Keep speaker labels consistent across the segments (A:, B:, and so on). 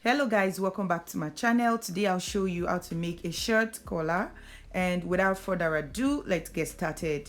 A: Hello guys, welcome back to my channel. Today I'll show you how to make a shirt collar, and without further ado, let's get started.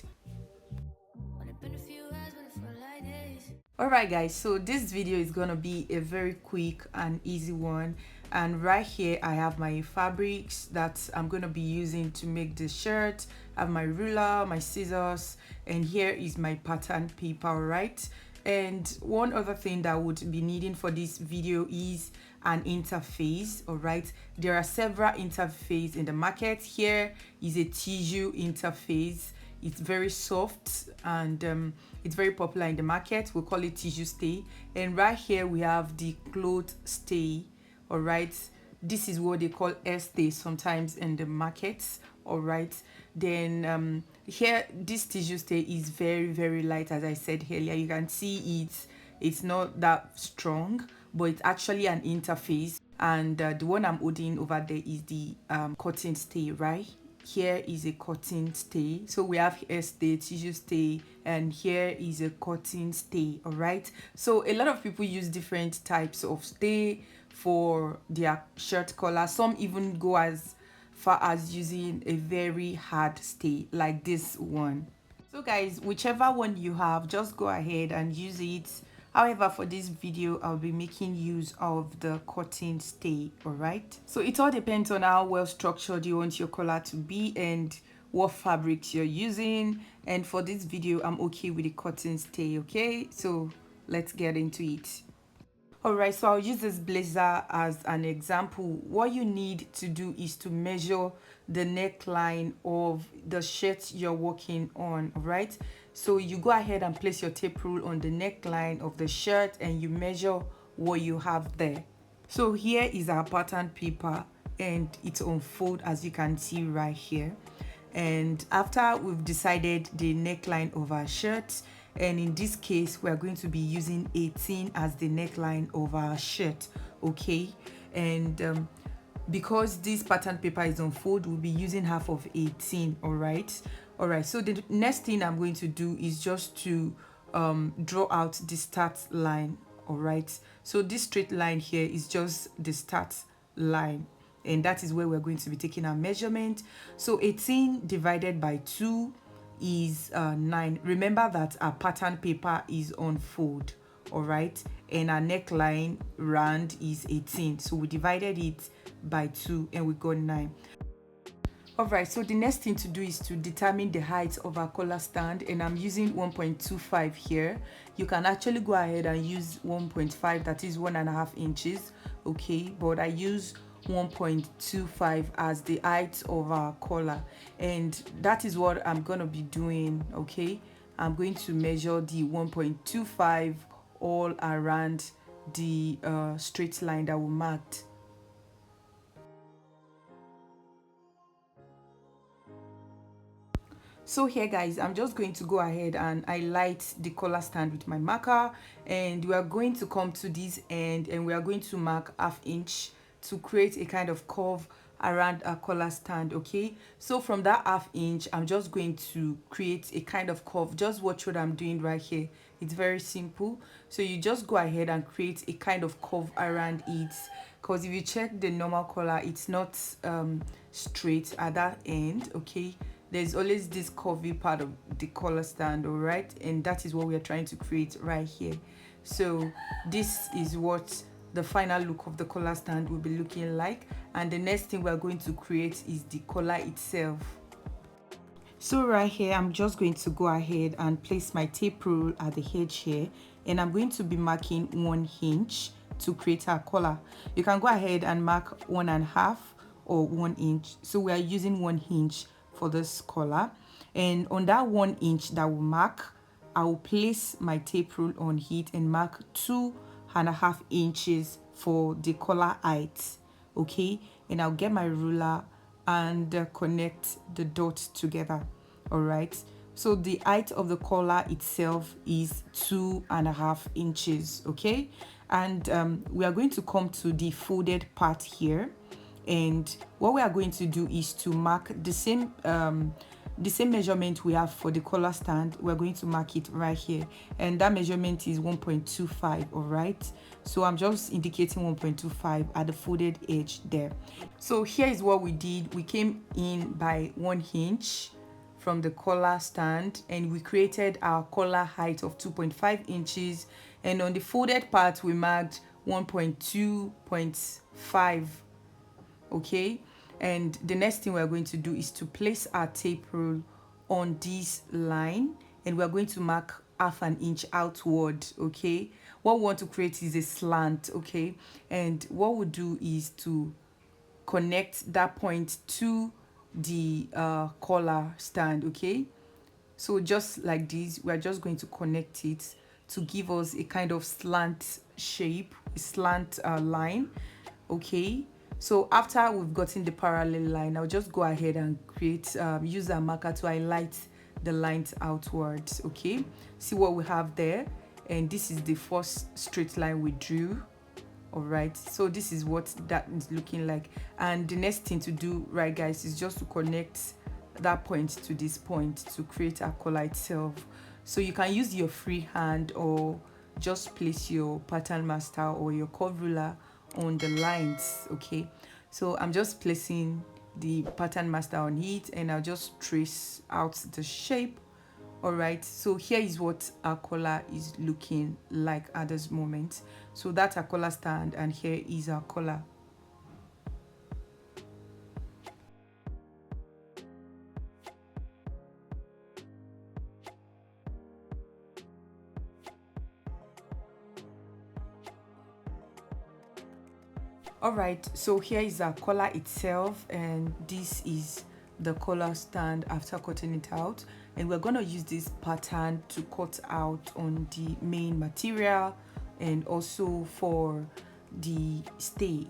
A: Alright guys, so this video is gonna be a very quick and easy one, and right here I have my fabrics that I'm gonna be using to make the shirt. I have my ruler, my scissors, and here is my pattern paper. Alright, and one other thing that I would be needing for this video is an interface. All right, there are several interfaces in the market. Here is a tissue interface. It's very soft and it's very popular in the market. We call it tissue stay. And right here we have the cloth stay. All right, this is what they call air stay sometimes in the markets. All right, then here this tissue stay is very light. As I said earlier, you can see it's not that strong, but it's actually an interface. And the one I'm holding over there is the cotton stay. Right here is a cotton stay. So we have air stay, tissue stay, and here is a cotton stay. All right, so a lot of people use different types of stay for their shirt collar. Some even go as far as using a very hard stay like this one. So guys, whichever one you have, just go ahead and use it. However, for this video I'll be making use of the cotton stay. All right, so it all depends on how well structured you want your collar to be and what fabrics you're using. And for this video I'm okay with the cotton stay. Okay, so let's get into it. Alright, so I'll use this blazer as an example. What you need to do is to measure the neckline of the shirt you're working on. Alright, so you go ahead and place your tape rule on the neckline of the shirt and you measure what you have there. So here is our pattern paper and it's on fold, as you can see right here. And after we've decided the neckline of our shirt, and in this case we are going to be using 18 as the neckline of our shirt. Okay, and because this pattern paper is on fold, we'll be using half of 18. All right, so the next thing I'm going to do is just to draw out the start line. All right, so this straight line here is just the start line, and that is where we're going to be taking our measurement. So 18 divided by 2 is 9. Remember that our pattern paper is on fold. All right, and our neckline round is 18, so we divided it by 2 and we got 9. All right, so the next thing to do is to determine the height of our collar stand, and I'm using 1.25 here. You can actually go ahead and use 1.5, that is 1.5 inches. Okay, but I use 1.25 as the height of our collar, and that is what I'm going to be doing. Okay, I'm going to measure the 1.25 all around the straight line that we marked. So here guys, I'm just going to go ahead and highlight the collar stand with my marker, and we are going to come to this end and we are going to mark ½ inch to create a kind of curve around our collar stand. Okay, so from that ½ inch I'm just going to create a kind of curve. Just watch what I'm doing right here. It's very simple. So you just go ahead and create a kind of curve around it, because if you check the normal collar, it's not straight at that end. Okay, there's always this curvy part of the collar stand. All right, and that is what we are trying to create right here. So this is what the final look of the collar stand will be looking like, and the next thing we are going to create is the collar itself. So right here I'm just going to go ahead and place my tape rule at the edge here, and I'm going to be marking 1 inch to create our collar. You can go ahead and mark 1.5 or 1 inch. So we are using 1 inch for this collar, and on that 1 inch that we mark, I will place my tape rule on it and mark 2.5 inches for the collar height. Okay, and I'll get my ruler and connect the dots together. All right, so the height of the collar itself is 2.5 inches. Okay, and we are going to come to the folded part here, and what we are going to do is to mark the same the same measurement we have for the collar stand, we're going to mark it right here, and that measurement is 1.25. all right, so I'm just indicating 1.25 at the folded edge there. So here is what we did. We came in by 1 inch from the collar stand, and we created our collar height of 2.5 inches, and on the folded part we marked 1.2.5. okay, and the next thing we're going to do is to place our tape rule on this line, and we're going to mark half an inch outward. Okay, what we want to create is a slant. Okay, and what we'll do is to connect that point to the collar stand. Okay, so just like this, we're just going to connect it to give us a kind of slant shape, a slant line. Okay, so after we've gotten the parallel line, I'll just go ahead and create use a marker to highlight the lines outwards. Okay, see what we have there, and this is the first straight line we drew. All right, so this is what that is looking like, and the next thing to do, right guys, is just to connect that point to this point to create a collar itself. So you can use your free hand or just place your pattern master or your curve ruler on the lines. Okay, so I'm just placing the pattern master on it, and I'll just trace out the shape. All right, so here is what our collar is looking like at this moment. So that's our collar stand, and here is our collar. All right, so here is our collar itself, and this is the collar stand after cutting it out, and we're going to use this pattern to cut out on the main material and also for the stay.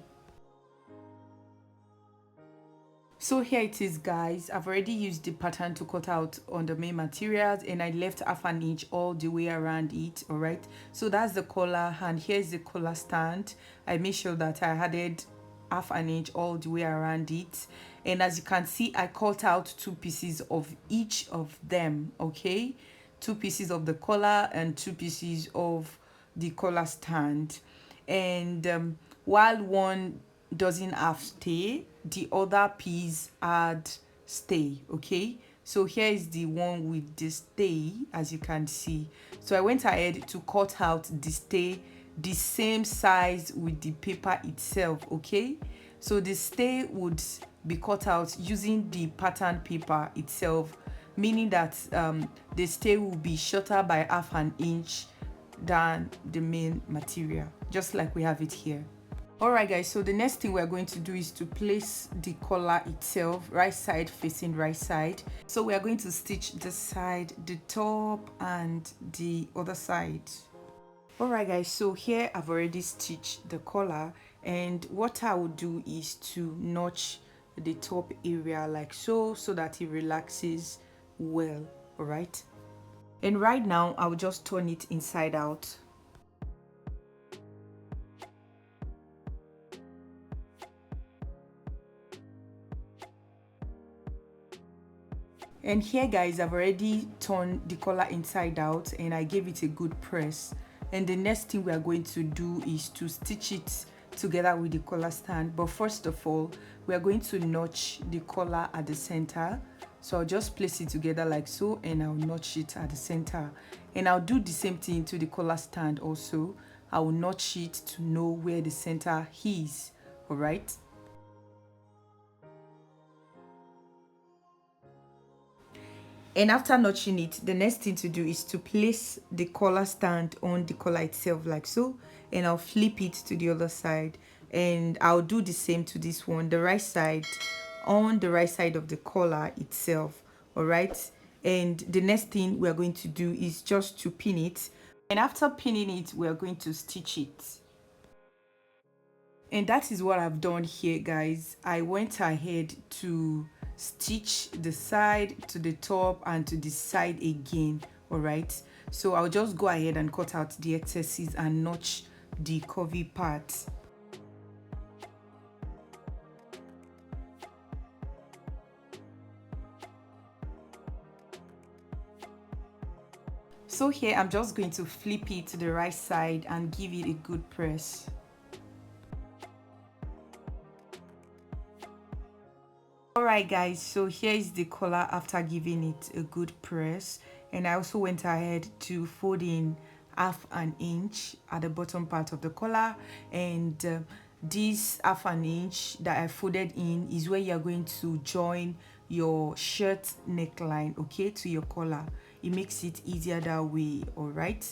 A: So here it is, guys. I've already used the pattern to cut out on the main materials, and I left half an inch all the way around it. All right, so that's the collar, and here's the collar stand. I made sure that I added half an inch all the way around it, and as you can see, I cut out 2 pieces of each of them. Okay, 2 pieces of the collar and 2 pieces of the collar stand, and while one doesn't have stay, the other piece had stay. Okay, so here is the one with the stay, as you can see. So I went ahead to cut out the stay the same size with the paper itself. Okay, so the stay would be cut out using the pattern paper itself, meaning that the stay will be shorter by half an inch than the main material, just like we have it here. All right guys, so the next thing we're going to do is to place the collar itself right side facing right side. So we are going to stitch the side, the top, and the other side. All right guys, so here I've already stitched the collar, and what I will do is to notch the top area like so that it relaxes well. All right, and right now I will just turn it inside out. And here guys, I've already turned the collar inside out, and I gave it a good press. And the next thing we are going to do is to stitch it together with the collar stand. But first of all, we are going to notch the collar at the center. So I'll just place it together like so, and I'll notch it at the center. And I'll do the same thing to the collar stand also. I will notch it to know where the center is. All right. And after notching it, the next thing to do is to place the collar stand on the collar itself like so, and I'll flip it to the other side, and I'll do the same to this one, the right side, on the right side of the collar itself. All right, and the next thing we are going to do is just to pin it, and after pinning it, we are going to stitch it. And that is what I've done here, guys. I went ahead to stitch the side to the top and to the side again. All right, so I'll just go ahead and cut out the excesses and notch the curvy part. So here I'm just going to flip it to the right side and give it a good press. Alright guys, so here is the collar after giving it a good press, and I also went ahead to fold in half an inch at the bottom part of the collar, and this half an inch that I folded in is where you're going to join your shirt neckline, okay, to your collar. It makes it easier that way. All right,